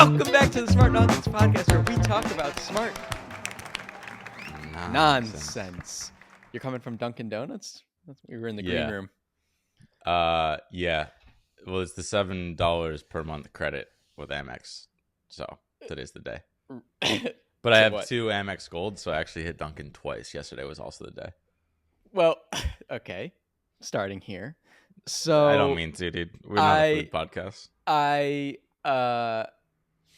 Welcome back to the Smart Nonsense Podcast, where we talk about smart nonsense. You're coming from Dunkin' Donuts? We were in the green room. Yeah. Well, it's the $7 per month credit with Amex. So today's the day. But I have 2 Amex Gold, so I actually hit Dunkin' twice. Yesterday was also the day. Well, okay. Starting here. So I don't mean to, dude. We're not a food podcast.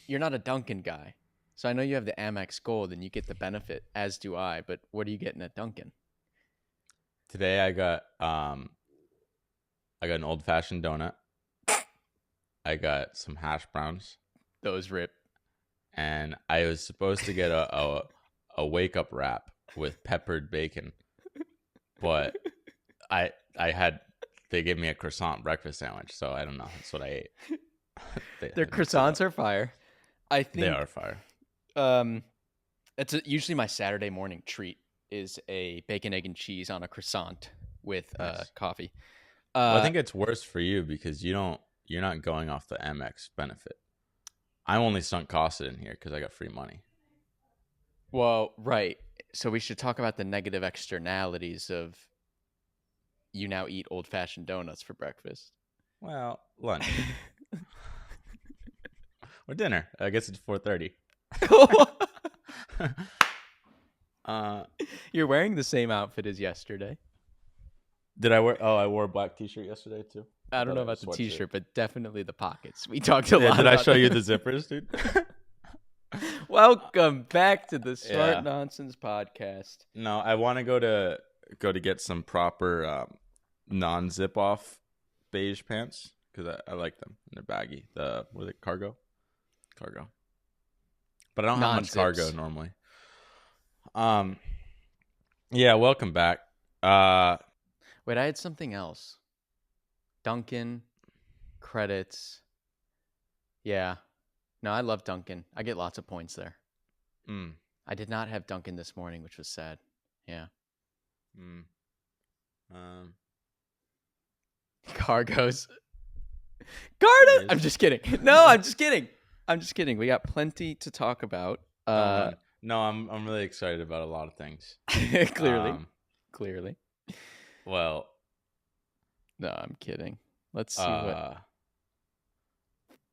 You're not a Dunkin' guy. So I know you have the Amex Gold and you get the benefit, as do I, but what are you getting at Dunkin'? Today I got an old-fashioned donut. I got some hash browns. Those rip. And I was supposed to get a wake-up wrap with peppered bacon. But they gave me a croissant breakfast sandwich, so I don't know. That's what I ate. Their croissants are fire. I think they are fire. It's usually my Saturday morning treat is a bacon, egg, and cheese on a croissant with coffee. Well, I think it's worse for you because you're not going off the Amex benefit. I'm only sunk cost in here because I got free money. Well, right. So we should talk about the negative externalities of you now eat old-fashioned donuts for breakfast. Well, lunch. Or dinner. I guess it's 4:30. You're wearing the same outfit as yesterday. Did I wear? Oh, I wore a black t-shirt yesterday too. I don't know about the t-shirt, but definitely the pockets. We talked a lot. Did I show you the zippers, dude? Welcome back to the Smart Nonsense Podcast. No, I want to go to get some proper non-zip off beige pants because I like them. And they're baggy. What are they? Cargo. But I don't have much cargo normally. Yeah, welcome back. Wait, I had something else. Dunkin' credits. Yeah. No, I love Dunkin'. I get lots of points there. I did not have Dunkin' this morning, which was sad. Yeah. Cargos. Garda! I'm just kidding. No, I'm just kidding. We got plenty to talk about. No, I'm really excited about a lot of things. Clearly. Well, no, I'm kidding. Let's see what.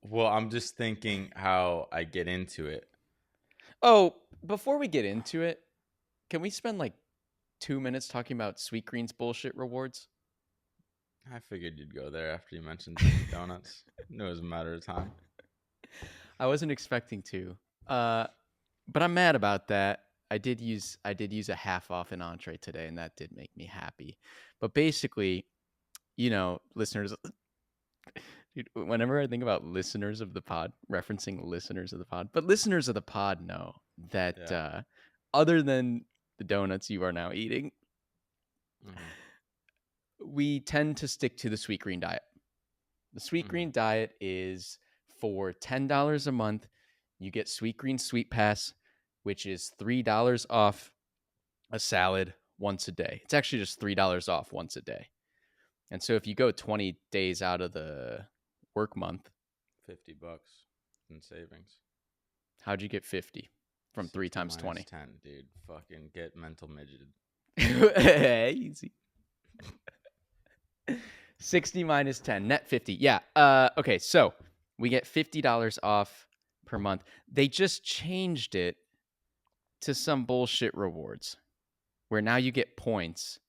Well, I'm just thinking how I get into it. Oh, before we get into it, can we spend like 2 minutes talking about Sweetgreen's bullshit rewards? I figured you'd go there after you mentioned Dunkin' Donuts. Knew it was a matter of time. I wasn't expecting to, but I'm mad about that. I did use a half off an entree today, and that did make me happy. But basically, listeners, dude, whenever I think about listeners of the pod, referencing listeners of the pod, but listeners of the pod know that other than the donuts you are now eating, we tend to stick to the Sweetgreen diet. The Sweetgreen diet is for $10 a month. You get Sweetgreen Sweet Pass, which is $3 off a salad once a day. It's actually just $3 off once a day. And so if you go 20 days out of the work month, $50 in savings. How'd you get 50 from 3 times 20? 10, dude. Fucking get mental midgeted. Easy. 60 minus 10, net 50. Yeah. Okay, so we get $50 off per month. They just changed it to some bullshit rewards where now you get points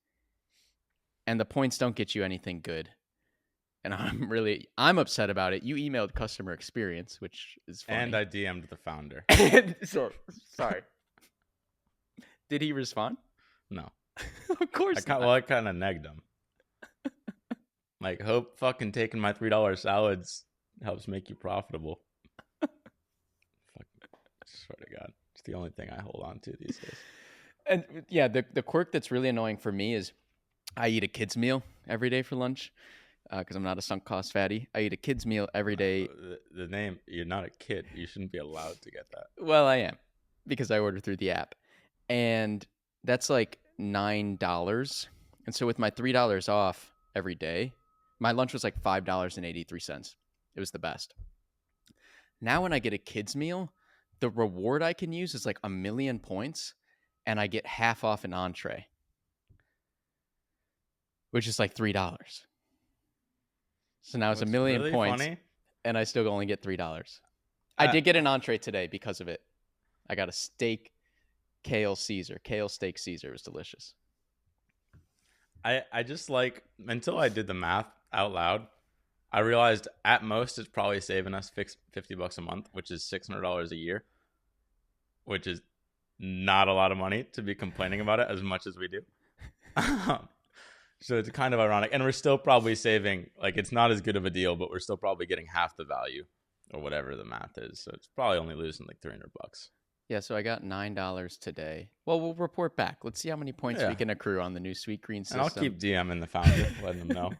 and the points don't get you anything good. And I'm upset about it. You emailed customer experience, which is funny. And I DM'd the founder. Sorry. Did he respond? No. Of course not. Well, I kind of negged him. Like, hope fucking taking my $3 salads helps make you profitable. Fuck, I swear to God. It's the only thing I hold on to these days. And yeah, the quirk that's really annoying for me is I eat a kid's meal every day for lunch because I'm not a sunk cost fatty. I eat a kid's meal every day. The name, you're not a kid. You shouldn't be allowed to get that. Well, I am because I order through the app. And that's like $9. And so with my $3 off every day, my lunch was like $5.83. It was the best. Now when I get a kids meal, the reward I can use is like 1,000,000 points, and I get half off an entree, which is like $3. So now it's What's 1,000,000 really points, funny? and I still only get $3. I did get an entree today because of it. I got a steak kale Caesar. Kale steak Caesar. It was delicious. I just like, until I did the math out loud, I realized at most it's probably saving us $50 a month, which is $600 a year, which is not a lot of money to be complaining about it as much as we do. So it's kind of ironic. And we're still probably saving, like, it's not as good of a deal, but we're still probably getting half the value or whatever the math is. So it's probably only losing like $300. Yeah, so I got $9 today. Well, we'll report back. Let's see how many points we can accrue on the new Sweetgreen system. And I'll keep DMing the founder, letting them know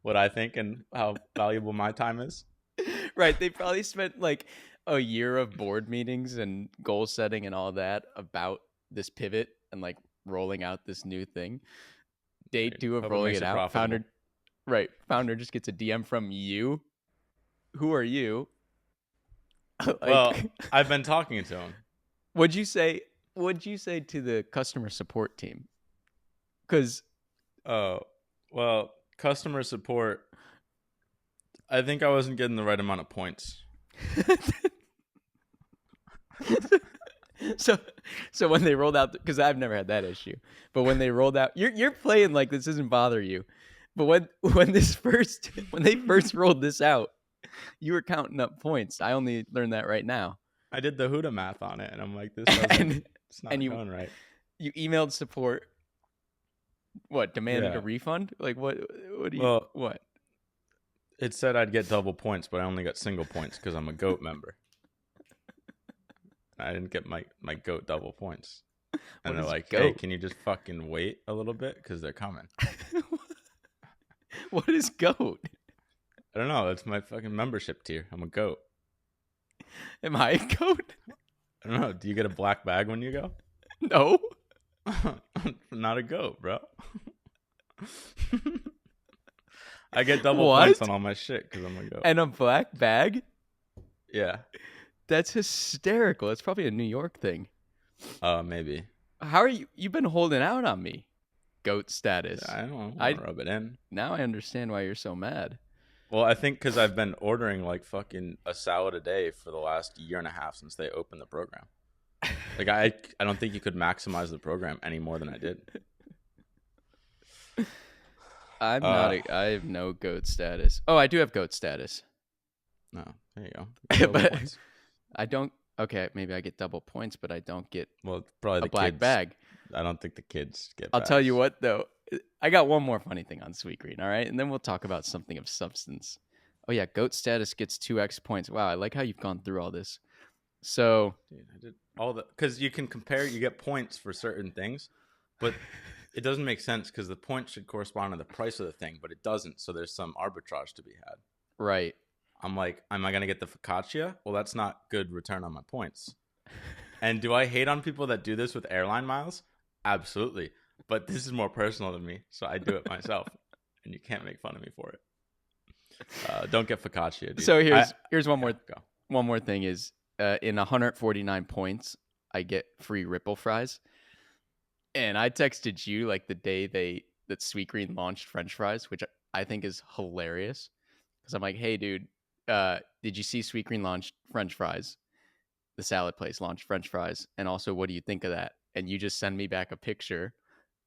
what I think and how valuable my time is. Right. They probably spent like a year of board meetings and goal setting and all that about this pivot and like rolling out this new thing. Day 2 of rolling it out. Founder just gets a DM from you. Who are you? Like, well, I've been talking to him. What'd you say to the customer support team? Because customer support, I think I wasn't getting the right amount of points. So when they rolled out, because I've never had that issue, but when they rolled out, you're playing like this doesn't bother you, but when they first rolled this out, you were counting up points. I only learned that right now. I did the Huda math on it, and I'm like, this doesn't. It's not going right. You emailed support. What, demanded a refund? Like what? What? It said I'd get double points, but I only got single points because I'm a GOAT member. I didn't get my GOAT double points. And they're like, GOAT? Hey, can you just fucking wait a little bit? Because they're coming. What is GOAT? I don't know. It's my fucking membership tier. I'm a GOAT. Am I a GOAT? I don't know. Do you get a black bag when you go? No. I'm not a GOAT, bro. I get double points on all my shit because I'm a GOAT. And a black bag? Yeah. That's hysterical. It's probably a New York thing. Maybe. How are you? You've been holding out on me. GOAT status. Yeah, I don't want to rub it in. Now I understand why you're so mad. Well, I think because I've been ordering like fucking a salad a day for the last year and a half since they opened the program. Like I don't think you could maximize the program any more than I did. I have no GOAT status. Oh, I do have GOAT status. No, there you go. But I don't. Okay, maybe I get double points, but I don't get probably a black bag. I don't think the kids get. I'll tell you what, though. I got one more funny thing on Sweetgreen, all right? And then we'll talk about something of substance. Oh, yeah, GOAT status gets 2x points. Wow, I like how you've gone through all this. So, dude, I did all the, because you can compare, you get points for certain things, but it doesn't make sense because the points should correspond to the price of the thing, but it doesn't. So there's some arbitrage to be had. Right. I'm like, am I going to get the focaccia? Well, that's not good return on my points. And do I hate on people that do this with airline miles? Absolutely. But this is more personal than me, so I do it myself, and you can't make fun of me for it. Don't get focaccia, dude. So here's one more thing is in 149 points, I get free Ripple fries. And I texted you like the day that Sweetgreen launched French fries, which I think is hilarious. Because I'm like, hey, dude, did you see Sweetgreen launched French fries? The salad place launched French fries. And also, what do you think of that? And you just send me back a picture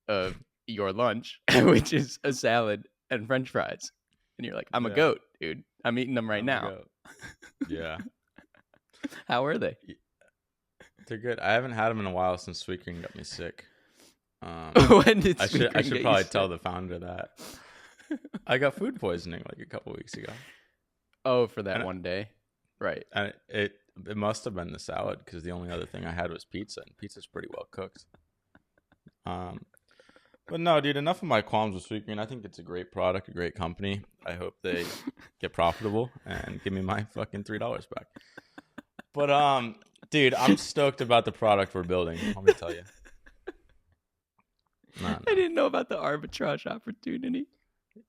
of your lunch, which is a salad and French fries. And you're like, I'm a GOAT, dude. I'm eating them right now. Yeah. How are they? They're good. I haven't had them in a while since Sweetgreen got me sick. When did I should probably tell the founder that. I got food poisoning like a couple weeks ago. Oh, for that one day? Right. And it must have been the salad because the only other thing I had was pizza, and pizza's pretty well cooked. But no, dude, enough of my qualms with Sweetgreen. I think it's a great product, a great company. I hope they get profitable and give me my fucking $3 back. But dude, I'm stoked about the product we're building. Let me tell you. No. I didn't know about the arbitrage opportunity.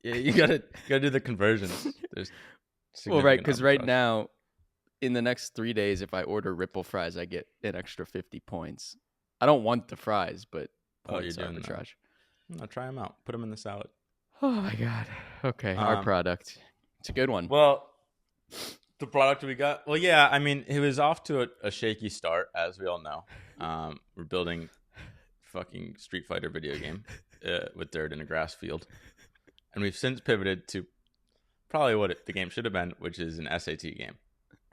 Yeah, you gotta do the conversions. There's well, right, because right now in the next 3 days, if I order Ripple fries, I get an extra 50 points. I don't want the fries, but points you're doing that. arbitrage. No, try them out. Put them in the salad. Oh my god. Okay, our product. It's a good one. Well, the product we got. Well, yeah. I mean, it was off to a shaky start, as we all know. We're building fucking Street Fighter video game with dirt in a grass field, and we've since pivoted to probably what the game should have been, which is an SAT game.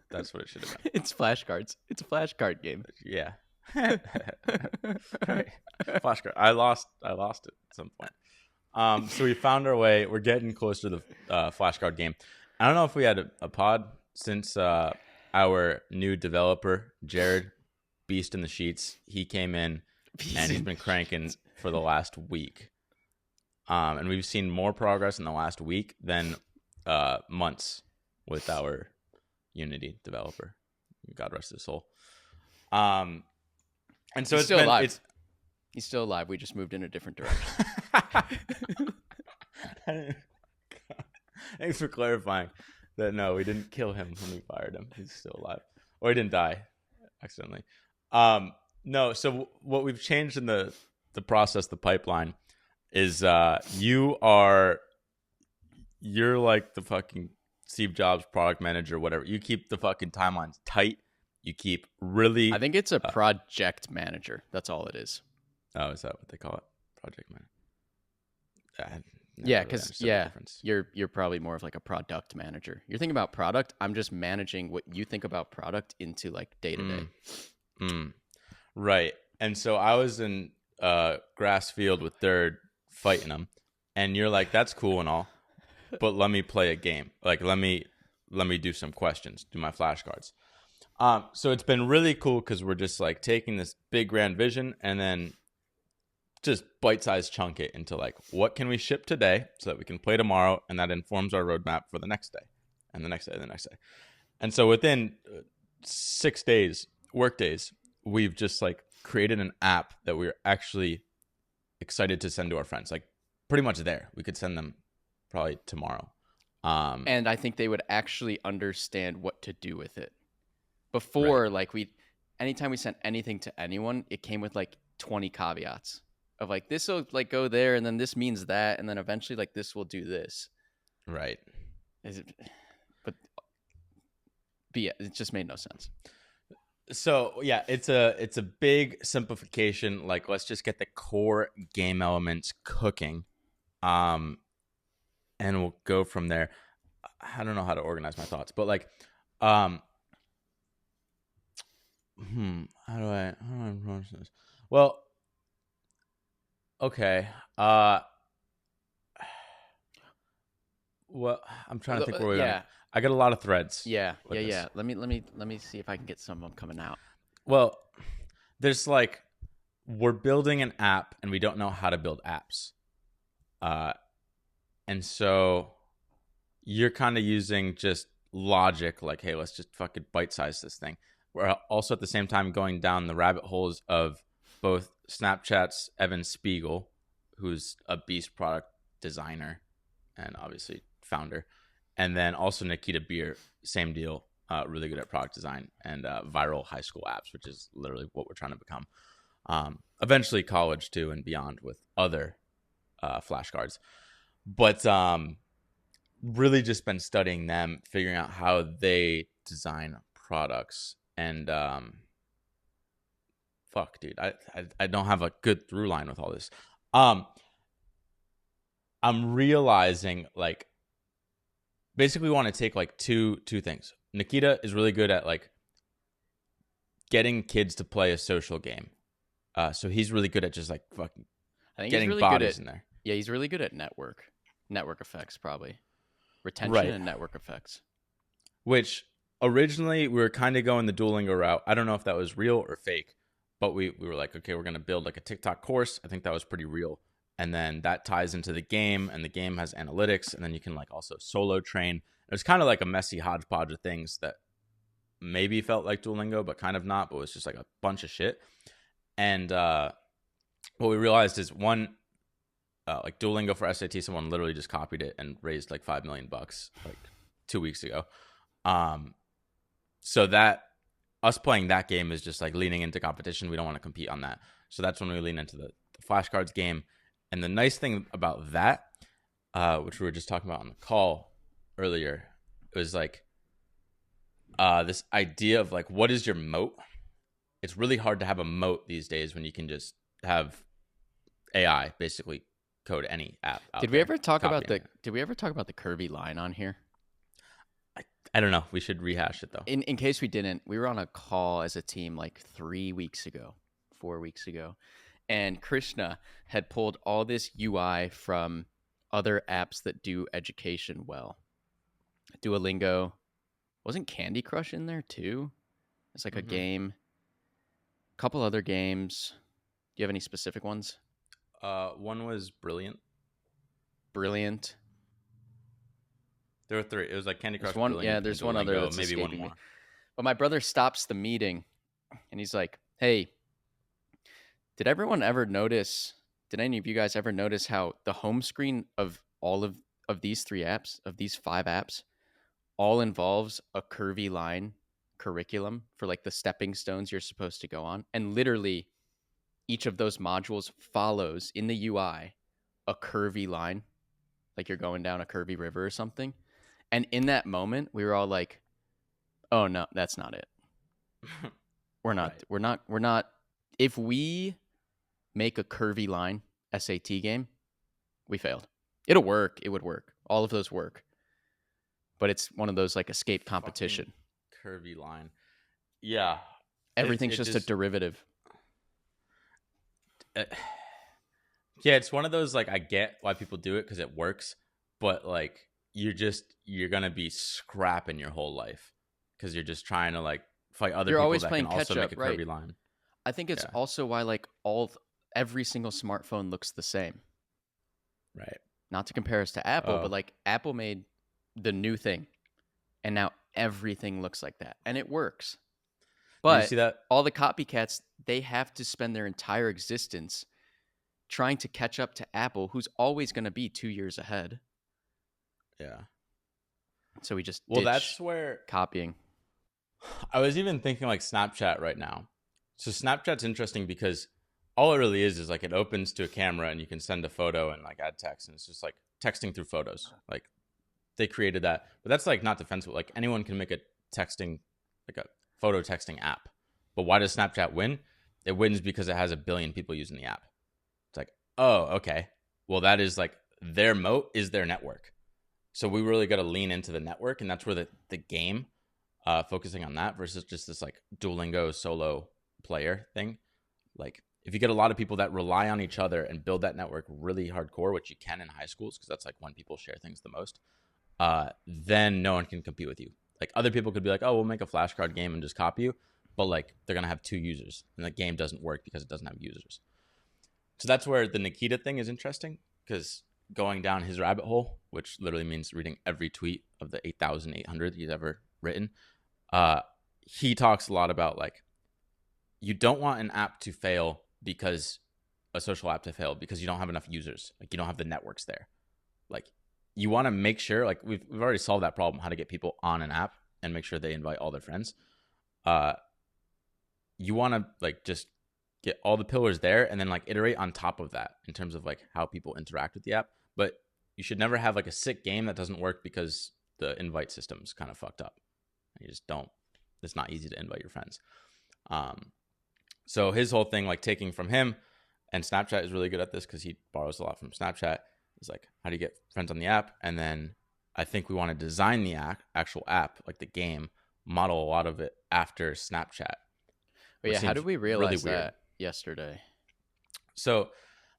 That's what it should have been. It's flashcards. It's a flashcard game. Yeah. Flashcard. I lost it at some point. So we found our way. We're getting closer to the flashcard game. I don't know if we had a pod since our new developer, Jared, Beast in the Sheets. He came in and he's been cranking for the last week. And we've seen more progress in the last week than months with our Unity developer. God rest his soul. And so He's still alive. He's still alive. We just moved in a different direction. Thanks for clarifying that. No, we didn't kill him when we fired him. He's still alive, or he didn't die accidentally. No. So what we've changed in the process, the pipeline, is you're like the fucking Steve Jobs product manager, whatever. You keep the fucking timelines tight. You keep really. I think it's a project manager. That's all it is. Oh, is that what they call it? Project manager. Yeah, because you're probably more of like a product manager. You're thinking about product. I'm just managing what you think about product into like day to day. Right. And so I was in grass field with Third fighting him, and you're like, "That's cool and all, but let me play a game. Like, let me do some questions, do my flashcards." So it's been really cool because we're just like taking this big grand vision and then just bite-sized chunk it into like, what can we ship today so that we can play tomorrow, and that informs our roadmap for the next day and the next day and the next day. And so within 6 days, work days, we've just like created an app that we're actually excited to send to our friends. Like pretty much there. We could send them probably tomorrow. And I think they would actually understand what to do with it. Before, right. Like anytime we sent anything to anyone, it came with like 20 caveats of like, this will like go there, and then this means that, and then eventually like this will do this. Right. But yeah, it just made no sense. So yeah, it's a big simplification. Like, let's just get the core game elements cooking, and we'll go from there. I don't know how to organize my thoughts, but like, how do I approach this? Well, okay. Well, I'm trying to think where we're going. I got a lot of threads. Yeah. Let me see if I can get some of them coming out. Well, there's like, we're building an app and we don't know how to build apps. And so you're kind of using just logic, like, hey, let's just fucking bite-size this thing. We're also at the same time going down the rabbit holes of both Snapchat's Evan Spiegel, who's a beast product designer and obviously founder, and then also Nikita Beer, same deal, really good at product design and viral high school apps, which is literally what we're trying to become. Eventually college too and beyond with other flashcards. But really just been studying them, figuring out how they design products. And fuck, dude, I don't have a good through line with all this. I'm realizing, like, basically we want to take like two things. Nikita is really good at like getting kids to play a social game. So he's really good at just like fucking getting really bodies in there. Yeah, he's really good at network effects, probably retention and network effects. Which originally we were kind of going the Duolingo route. I don't know if that was real or fake, but we were like, okay, we're going to build like a TikTok course. I think that was pretty real. And then that ties into the game, and the game has analytics, and then you can like also solo train. It was kind of like a messy hodgepodge of things that maybe felt like Duolingo, but kind of not, but it was just like a bunch of shit. And what we realized is one, like Duolingo for SAT, someone literally just copied it and raised like $5 million like 2 weeks ago. So that us playing that game is just like leaning into competition. We don't want to compete on that. So that's when we lean into the flashcards game. And the nice thing about that, which we were just talking about on the call earlier, it was like this idea of like, what is your moat? It's really hard to have a moat these days when you can just have AI basically code any app. Did we ever talk about the Curvy line on here? I don't know. We should rehash it though. In case we didn't, we were on a call as a team like 4 weeks ago, and Krishna had pulled all this UI from other apps that do education well. Duolingo. Wasn't Candy Crush in there too? It's like a game. A couple other games. Do you have any specific ones? One was Brilliant. Brilliant. There were 3. It was like Candy Crush. There's one other that's maybe one more. Me. But my brother stops the meeting, and he's like, "Hey, did any of you guys ever notice how the home screen of all of these 3 apps, of these 5 apps, all involves a curvy line curriculum for like the stepping stones you're supposed to go on, and literally each of those modules follows in the UI a curvy line, like you're going down a curvy river or something." And in that moment, we were all like, "Oh no, that's not it. We're not. Right. We're not. If we make a curvy line SAT game, we failed. It'll work. It would work. All of those work. But it's one of those like escape competition. Curvy line. Yeah. Everything's just a derivative. Yeah, it's one of those like I get why people do it because it works, but like you're gonna be scrapping your whole life because you're just trying to like fight other people always that playing can also catch-up, make a curvy line. I think it's also why like every single smartphone looks the same. Right. Not to compare us to Apple, but like Apple made the new thing, and now everything looks like that, and it works. But you see that? All the copycats, they have to spend their entire existence trying to catch up to Apple, who's always going to be 2 years ahead. Yeah. So we just that's where copying. I was even thinking like Snapchat right now. So Snapchat's interesting because all it really is like it opens to a camera and you can send a photo and like add text, and it's just like texting through photos. Like they created that, but that's like not defensible. Like anyone can make a photo texting app. But why does Snapchat win? It wins because it has 1 billion people using the app. It's like, oh, okay. Well, that is like their moat is their network. So we really got to lean into the network, and that's where the game, focusing on that versus just this like Duolingo solo player thing. Like if you get a lot of people that rely on each other and build that network really hardcore, which you can in high schools because that's like when people share things the most, then no one can compete with you. Like other people could be like, oh, we'll make a flashcard game and just copy you, but like they're gonna have 2 users, and the game doesn't work because it doesn't have users. So that's where the Nikita thing is interesting, because going down his rabbit hole, which literally means reading every tweet of the 8,800 he's ever written, he talks a lot about like you don't want an app to fail because a social app to fail because you don't have enough users, like you don't have the networks there. Like you want to make sure, like we've already solved that problem, how to get people on an app and make sure they invite all their friends. You want to like just get all the pillars there and then like iterate on top of that in terms of like how people interact with the app. But you should never have like a sick game that doesn't work because the invite system's kind of fucked up. You just don't. It's not easy to invite your friends. So his whole thing, like taking from him, and Snapchat is really good at this because he borrows a lot from Snapchat. Is like, how do you get friends on the app? And then I think we want to design the actual app, like the game, model a lot of it after Snapchat. But yeah, how did we realize really that yesterday? So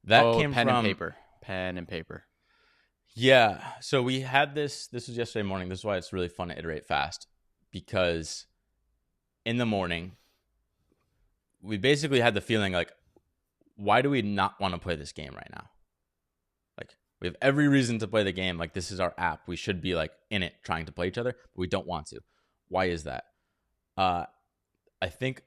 that came from pen and paper. Yeah. So we had this was yesterday morning. This is why it's really fun to iterate fast, because in the morning, we basically had the feeling like, why do we not want to play this game right now? Like we have every reason to play the game. Like this is our app. We should be like in it trying to play each other, but we don't want to. Why is that? I think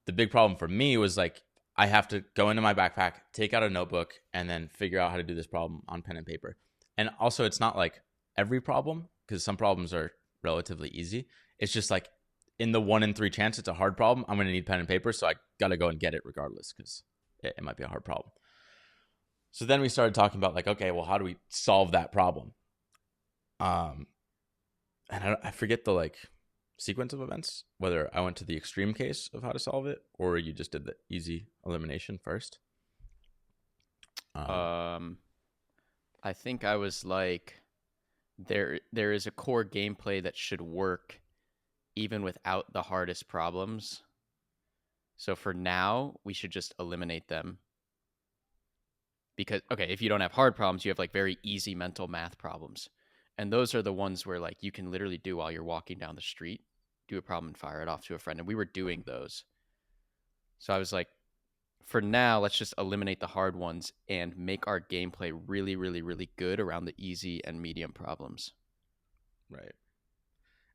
the big problem for me was like, I have to go into my backpack, take out a notebook, and then figure out how to do this problem on pen and paper. And also it's not like every problem, because some problems are relatively easy. It's just like in the 1 in 3 chance it's a hard problem, I'm going to need pen and paper. So I got to go and get it regardless because it might be a hard problem. So then we started talking about like, okay, well, how do we solve that problem? And I forget the like sequence of events, whether I went to the extreme case of how to solve it or you just did the easy elimination first. I think I was like, there is a core gameplay that should work even without the hardest problems. So for now, we should just eliminate them. Because, okay, if you don't have hard problems, you have like very easy mental math problems. And those are the ones where like you can literally do while you're walking down the street, do a problem and fire it off to a friend. And we were doing those. So I was like, for now, let's just eliminate the hard ones and make our gameplay really, really, really good around the easy and medium problems. Right.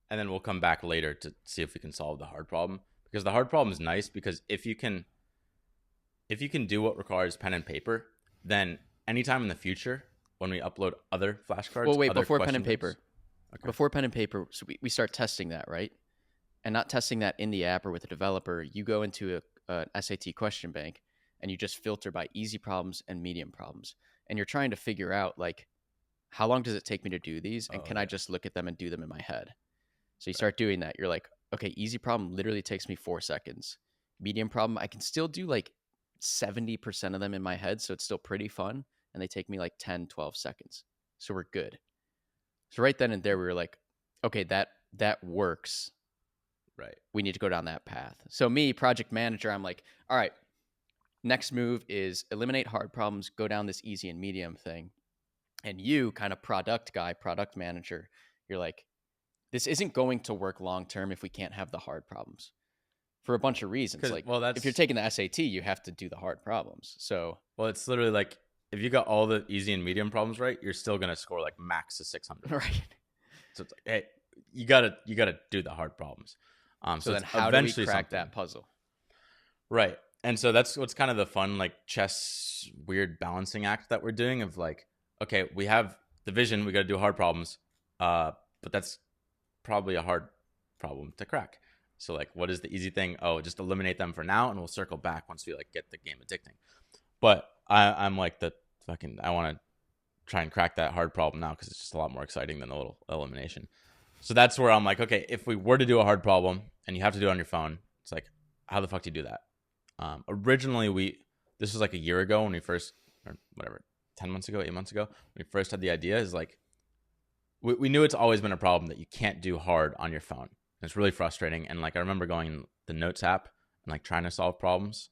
And then we'll come back later to see if we can solve the hard problem. Because the hard problem is nice because if you can do what requires pen and paper, then anytime in the future when we upload other flashcards, well, wait, before pen and paper. Okay. Before pen and paper, so we start testing that, right? And not testing that in the app or with a developer. You go into an SAT question bank and you just filter by easy problems and medium problems. And you're trying to figure out like, how long does it take me to do these? And can I just look at them and do them in my head? So you start doing that. You're like, okay, easy problem literally takes me 4 seconds. Medium problem, I can still do like 70% of them in my head. So it's still pretty fun. And they take me like 10, 12 seconds. So we're good. So right then and there, we were like, okay, that works. Right. We need to go down that path. So me, project manager, I'm like, all right, next move is eliminate hard problems, go down this easy and medium thing. And you kind of product guy, product manager, you're like, this isn't going to work long term if we can't have the hard problems for a bunch of reasons. Like, well, if you're taking the SAT, you have to do the hard problems. So, well, it's literally like if you got all the easy and medium problems right, you're still gonna score like max of 600. Right. So it's like, hey, you gotta do the hard problems. So then, how do we crack that puzzle? Right. And so that's what's kind of the fun, like chess weird balancing act that we're doing of like, okay, we have the vision, we got to do hard problems, but that's probably a hard problem to crack. So like, what is the easy thing? Oh, just eliminate them for now, and we'll circle back once we like get the game addicting. But I'm like I want to try and crack that hard problem now because it's just a lot more exciting than the little elimination. So that's where I'm like, okay, if we were to do a hard problem and you have to do it on your phone, it's like, how the fuck do you do that? Originally, this was like a year ago when we first, or whatever, 10 months ago, 8 months ago, when we first had the idea, is like, we knew it's always been a problem that you can't do hard on your phone. It's really frustrating. And like, I remember going in the Notes app and like trying to solve problems.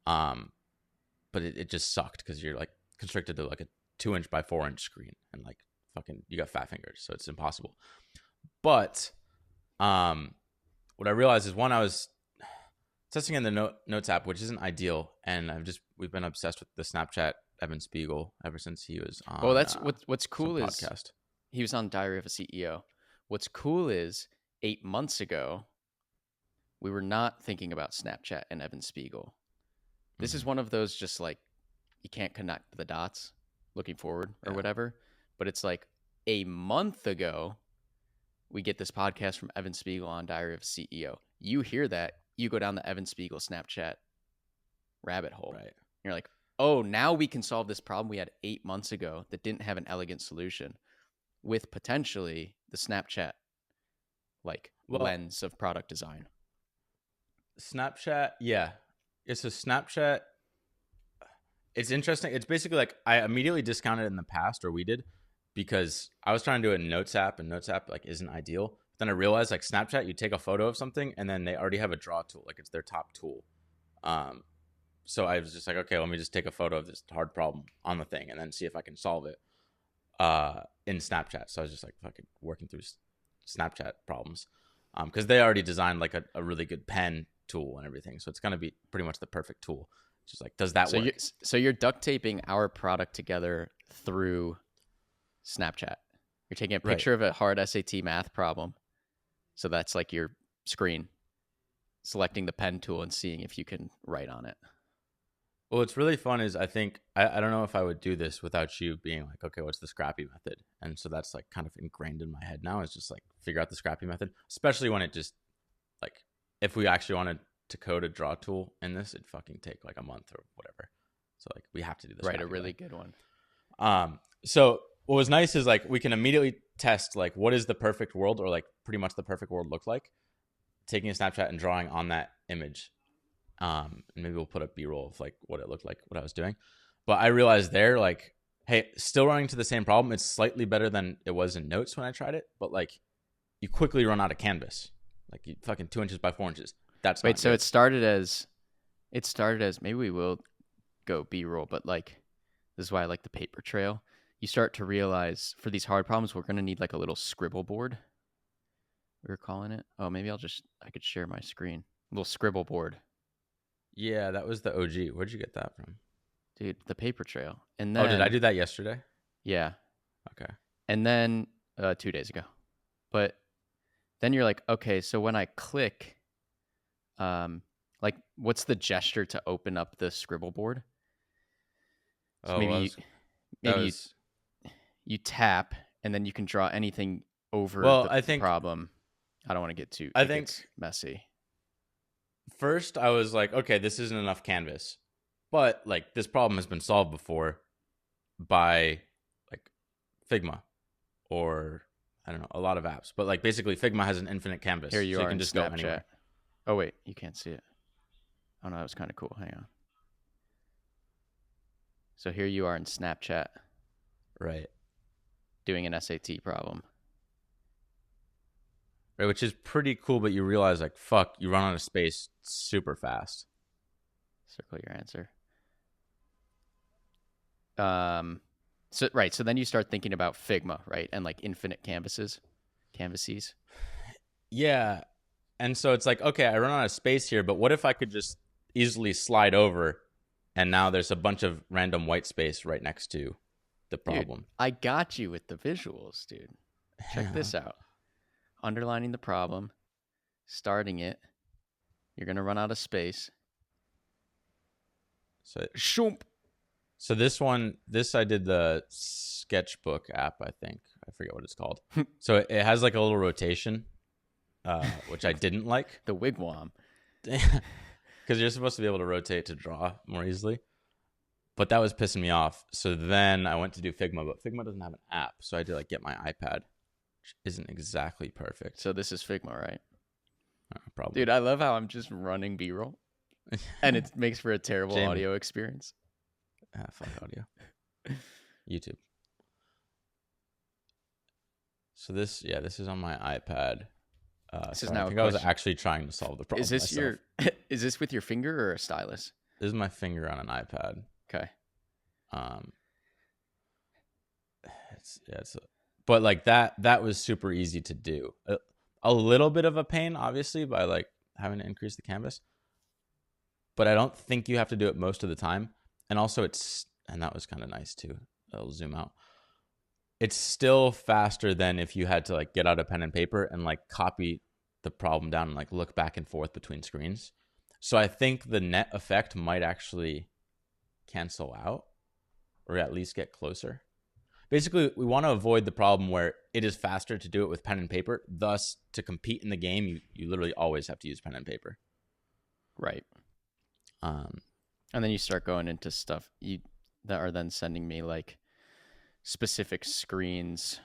But it just sucked because you're like constricted to like a 2-inch by 4-inch screen and like fucking, you got fat fingers. So it's impossible. But what I realized is one, I was testing in the Notes app, which isn't ideal, and we've been obsessed with the Snapchat Evan Spiegel ever since he was on. Well, that's what's cool is podcast. He was on Diary of a CEO. What's cool is 8 months ago, we were not thinking about Snapchat and Evan Spiegel. This is one of those just like you can't connect the dots looking forward or whatever. But it's like a month ago, we get this podcast from Evan Spiegel on Diary of a CEO. You hear that, you go down the Evan Spiegel Snapchat rabbit hole. Right. You're like, oh, now we can solve this problem we had 8 months ago that didn't have an elegant solution with potentially the Snapchat lens of product design. Snapchat, yeah. It's a Snapchat. It's interesting. It's basically like I immediately discounted it in the past, or we did, because I was trying to do it in Notes app, and Notes app like isn't ideal. Then I realized like Snapchat, you take a photo of something and then they already have a draw tool, like it's their top tool. So I was just like, okay, let me just take a photo of this hard problem on the thing and then see if I can solve it in Snapchat. So I was just like fucking working through Snapchat problems because they already designed like a really good pen tool and everything. So it's going to be pretty much the perfect tool. Just like, does that work? So you're duct taping our product together through Snapchat. You're taking a picture of a hard SAT math problem. So that's like your screen, selecting the pen tool and seeing if you can write on it. Well, what's really fun is I think, I don't know if I would do this without you being like, okay, what's the Scrappy method? And so that's like kind of ingrained in my head now, is just like figure out the Scrappy method, especially when it just if we actually wanted to code a draw tool in this, it'd fucking take like a month or whatever. So like we have to do this right. A really good one. So what was nice is like we can immediately test like what is the perfect world, or like pretty much the perfect world look like, taking a snapshot and drawing on that image. And maybe we'll put a B-roll of like what it looked like, what I was doing. But I realized there, like, hey, still running to the same problem. It's slightly better than it was in Notes when I tried it, but like you quickly run out of canvas. Like you fucking 2 inches by 4 inches. That's Wait, not so good. it started as maybe we will go B-roll, but like this is why I like the paper trail. You start to realize for these hard problems, we're gonna need like a little scribble board. We were calling it. Oh, maybe I could share my screen. A little scribble board. Yeah, that was the OG. Where'd you get that from? Dude, the paper trail. And Oh, then did I do that yesterday? yeah. Okay. And then 2 days ago. But then you're like, okay, so when I click, like what's the gesture to open up the scribble board? So Oh, maybe you tap and then you can draw anything over well, the problem. I don't want to get too I it think gets messy. first I was like, okay, this isn't enough canvas. But like this problem has been solved before by like Figma or I don't know, a lot of apps. But like basically Figma has an infinite canvas. Here you so are you can in just go Snapchat. anywhere. Oh wait, you can't see it. Oh no, that was kind of cool. Hang on. So here you are in Snapchat. Right. Doing an SAT problem. Right, which is pretty cool, but you realize like fuck, you run out of space super fast. Circle your answer. So then you start thinking about Figma, right? And like infinite canvases. Yeah. And so it's like, okay, I run out of space here, but what if I could just easily slide over and now there's a bunch of random white space right next to the problem. Dude, I got you with the visuals, dude. Check this out. Underlining the problem, starting it. You're going to run out of space. So Shoomp. So this I did the sketchbook app, I think. I forget what it's called. So it has like a little rotation, which I didn't like. The wigwam. Because you're supposed to be able to rotate to draw more easily. But that was pissing me off. So then I went to do Figma, but Figma doesn't have an app. So I had to like get my iPad, which isn't exactly perfect. So this is Figma, right? Probably. Dude, I love how I'm just running B-roll. And it makes for a terrible audio experience. Fuck audio. YouTube. So this is on my iPad. This is I now think I was actually trying to solve the problem. Is this myself. is this with your finger or a stylus? This is my finger on an iPad. Okay. But like that was super easy to do. A little bit of a pain, obviously, by like having to increase the canvas. But I don't think you have to do it most of the time. And also and that was kind of nice too. I'll zoom out. It's still faster than if you had to like get out a pen and paper and like copy the problem down and like look back and forth between screens. So I think the net effect might actually cancel out or at least get closer. Basically, we want to avoid the problem where it is faster to do it with pen and paper. Thus, to compete in the game, you literally always have to use pen and paper. Right. And then you start going into stuff that are then sending me like specific screens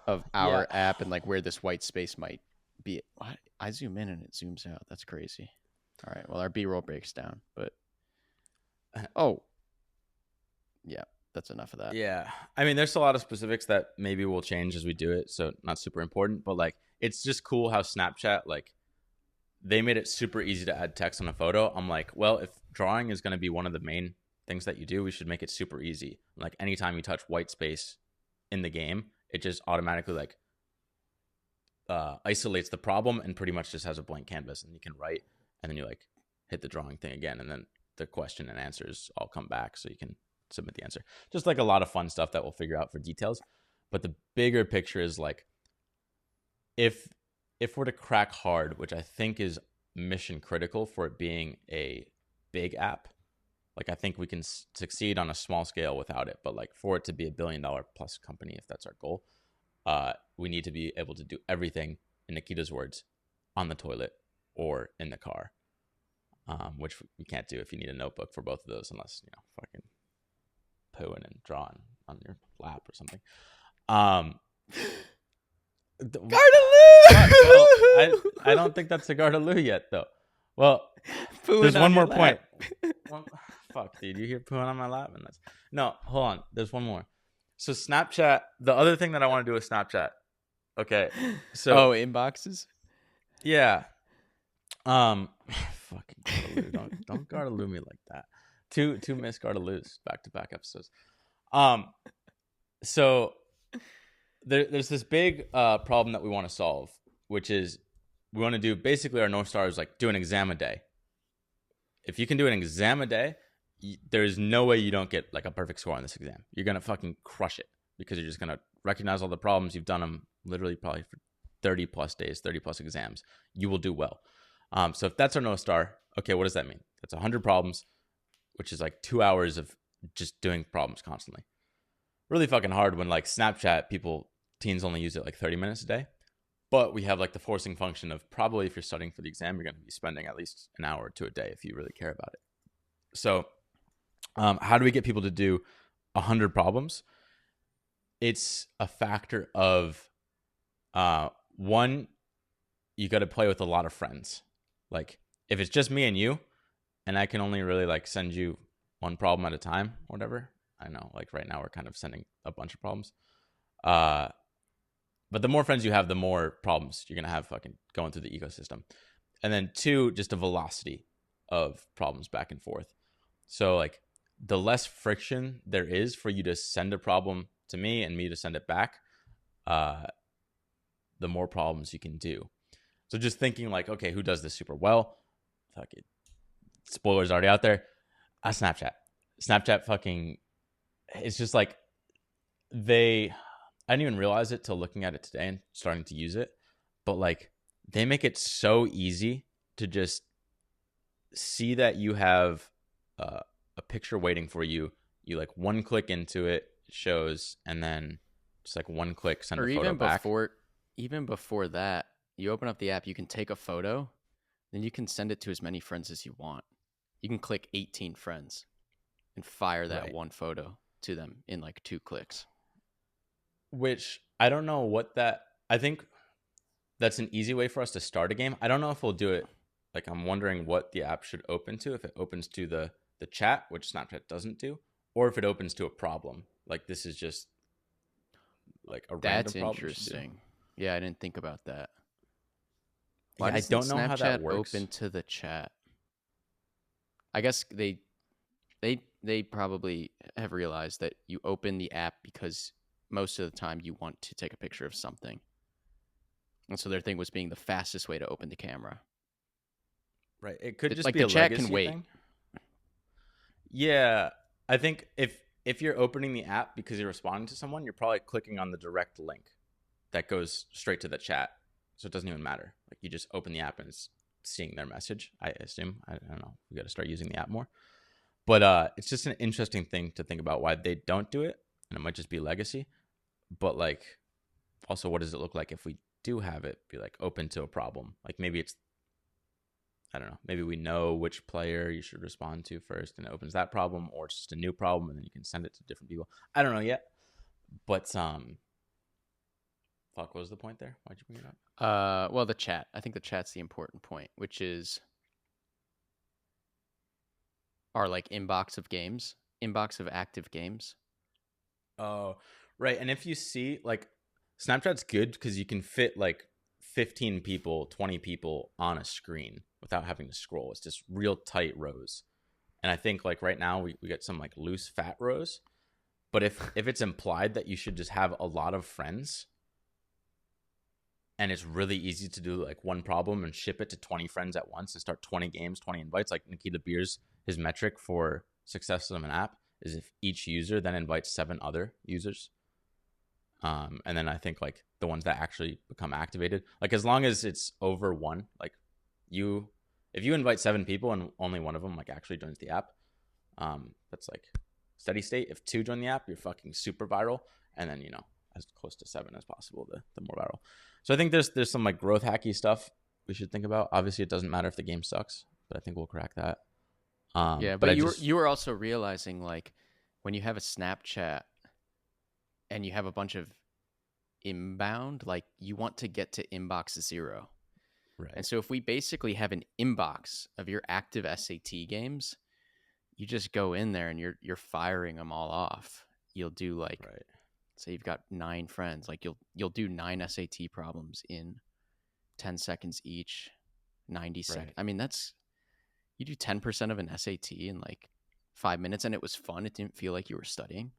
of our app and like where this white space might be. I zoom in and it zooms out. That's crazy. All right. Well, our B-roll breaks down, but yeah, that's enough of that. Yeah. I mean, there's a lot of specifics that maybe will change as we do it, so not super important, but like it's just cool how Snapchat like they made it super easy to add text on a photo. I'm like, well, if drawing is going to be one of the main things that you do, we should make it super easy. Like anytime you touch white space in the game, it just automatically like isolates the problem and pretty much just has a blank canvas and you can write and then you like hit the drawing thing again and then the question and answers all come back so you can submit the answer. Just like a lot of fun stuff that we'll figure out for details. But the bigger picture is like if we're to crack hard, which I think is mission critical for it being a big app, like I think we can succeed on a small scale without it. But like for it to be $1 billion plus company, if that's our goal, we need to be able to do everything, in Nikita's words, on the toilet or in the car, which we can't do if you need a notebook for both of those, unless fucking pooing and drawing on your lap or something. Gardaloo! Well, I don't think that's a Gardaloo yet, though. Well, Pooing there's one more lap. point. Fuck, dude, you hear pooing on my lap? And no, hold on. There's one more. So Snapchat, the other thing that I want to do with Snapchat. Okay, so inboxes. Yeah. Fucking Gardaloo. Don't Gardaloo me like that. Two missed Gardaloos back-to-back episodes. So there's this big problem that we want to solve, which is we want to do basically our North Star is like do an exam a day. If you can do an exam a day, there's no way you don't get like a perfect score on this exam. You're gonna fucking crush it because you're just gonna recognize all the problems. You've done them literally probably for 30 plus days, 30 plus exams. You will do well. So if that's our North Star, okay, what does that mean? That's 100 problems, which is like 2 hours of just doing problems constantly. Really fucking hard when like Snapchat, teens only use it like 30 minutes a day. But we have like the forcing function of probably if you're studying for the exam, you're going to be spending at least an hour or two a day if you really care about it. So how do we get people to do 100 problems? It's a factor of one, you got to play with a lot of friends. Like if it's just me and you, and I can only really like send you one problem at a time or whatever. I know like right now we're kind of sending a bunch of problems. But the more friends you have, the more problems you're going to have fucking going through the ecosystem. And then two, just a velocity of problems back and forth. So like the less friction there is for you to send a problem to me and me to send it back, the more problems you can do. So just thinking like, okay, who does this super well? Fuck it. Spoilers already out there. Snapchat. Snapchat fucking, it's just like I didn't even realize it till looking at it today and starting to use it. But like they make it so easy to just see that you have a picture waiting for you. You like one click into it, shows, and then just like one click, send a photo back. Even before that, you open up the app, you can take a photo, then you can send it to as many friends as you want. You can click 18 friends and fire that one photo to them in like 2 clicks. Which I don't know I think that's an easy way for us to start a game. I don't know if we'll do it. Like I'm wondering what the app should open to, if it opens to the chat, which Snapchat doesn't do, or if it opens to a problem. Like this is just like a random problem. That's interesting. Yeah, I didn't think about that. Why I don't know Snapchat how that works. Open to the chat. I guess they probably have realized that you open the app because most of the time you want to take a picture of something. And so their thing was being the fastest way to open the camera. Right. It could just like be the a chat legacy can wait. thing. Yeah. I think if you're opening the app because you're responding to someone, you're probably clicking on the direct link that goes straight to the chat. So it doesn't even matter. Like you just open the app and it's seeing their message, I assume. I don't know. We got to start using the app more. But it's just an interesting thing to think about why they don't do it. And it might just be legacy. But like, also, what does it look like if we do have it be like open to a problem? Like maybe it's, I don't know, maybe we know which player you should respond to first and it opens that problem, or it's just a new problem and then you can send it to different people. I don't know yet. But fuck, what was the point there? Why'd you bring it up? Well, the chat. I think the chat's the important point, which is our like inbox of active games. Oh, right. And if you see like Snapchat's good because you can fit like 15 people, 20 people on a screen without having to scroll. It's just real tight rows. And I think like right now we get some like loose fat rows. But if it's implied that you should just have a lot of friends and it's really easy to do like one problem and ship it to 20 friends at once and start 20 games, 20 invites, like Nikita Beers, his metric for success of an app is if each user then invites 7 other users. And then I think like the ones that actually become activated, like as long as it's over 1, like if you invite 7 people and only one of them like actually joins the app, that's like steady state. If 2 join the app, you're fucking super viral. And then, as close to 7 as possible, the more viral. So I think there's some like growth hacky stuff we should think about. Obviously, it doesn't matter if the game sucks, but I think we'll crack that. Yeah, But but I you were also realizing like when you have a Snapchat and you have a bunch of inbound, like you want to get to inbox 0. right, And so if we basically have an inbox of your active SAT games, you just go in there and you're firing them all off. You'll do like right, say you've got 9 friends, like you'll do 9 SAT problems in 10 seconds each, 90 seconds. right, I mean, that's you do 10% of an SAT in like 5 minutes and it was fun. It didn't feel like you were studying.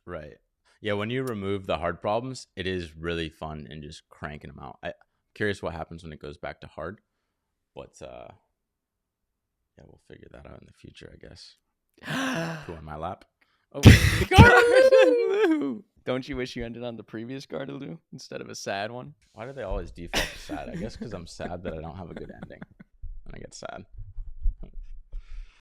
right. Yeah, when you remove the hard problems, it is really fun and just cranking them out. I'm curious what happens when it goes back to hard, but yeah, we'll figure that out in the future, I guess. Poo on my lap. Oh, Gardeloo! Don't you wish you ended on the previous Gardeloo instead of a sad one? Why do they always default to sad? I guess because I'm sad that I don't have a good ending and I get sad.